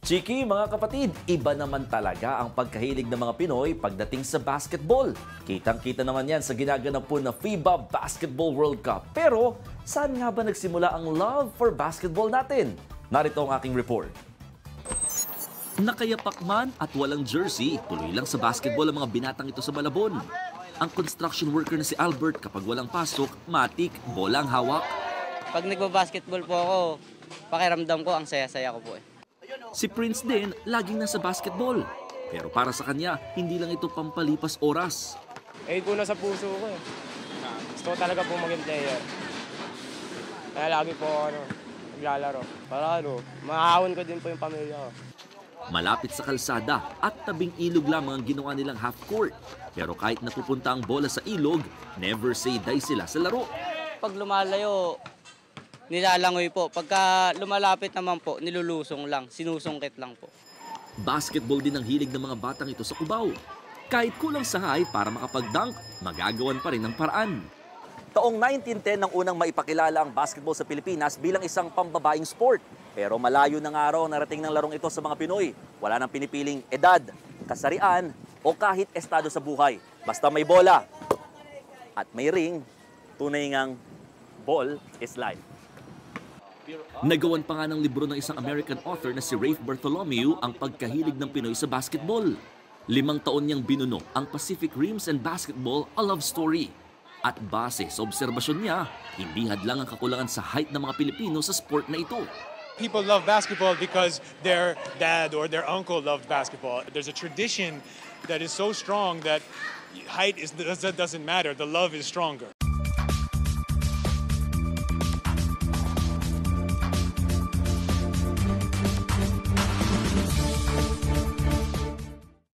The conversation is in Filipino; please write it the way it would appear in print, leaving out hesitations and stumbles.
Chiki, mga kapatid, iba naman talaga ang pagkahilig ng mga Pinoy pagdating sa basketball. Kitang-kita naman yan sa ginaganap po na FIBA Basketball World Cup. Pero, saan nga ba nagsimula ang love for basketball natin? Narito ang aking report. Nakayapak man at walang jersey, tuloy lang sa basketball ang mga binatang ito sa Malabon. Ang construction worker na si Albert, kapag walang pasok, matik, bolang hawak. Pag nagbabasketball po ako, pakiramdam ko ang saya-saya ko po eh. Si Prince din, laging nasa basketball. Pero para sa kanya, hindi lang ito pampalipas oras. Ko na sa puso ko eh. Gusto ko talaga po maging player. Kaya lagi po naglalaro. Para maahon ko din po yung pamilya ko. Malapit sa kalsada at tabing ilog lamang ang ginawa nilang half court. Pero kahit napupunta ang bola sa ilog, never say die sila sa laro. Pag lumalayo, nilalangoy po. Pagka lumalapit naman po, nilulusong lang, sinusungkit lang po. Basketball din ang hilig ng mga batang ito sa Cubao. Kahit kulang sahay para makapag-dunk, magagawan pa rin ang paraan. Taong 1910 nang unang maipakilala ang basketball sa Pilipinas bilang isang pambabaing sport. Pero malayo ng araw narating ng larong ito sa mga Pinoy. Wala nang pinipiling edad, kasarian o kahit estado sa buhay. Basta may bola at may ring, tunay ngang ball is life. Nagawan pa nga ng libro ng isang American author na si Rafe Bartholomew ang pagkahilig ng Pinoy sa basketball. 5 taon niyang binuno ang Pacific Rims and Basketball, A Love Story. At base sa obserbasyon niya, hindi hadlang ang kakulangan sa height ng mga Pilipino sa sport na ito. People love basketball because their dad or their uncle loved basketball. There's a tradition that is so strong that height doesn't matter. The love is stronger.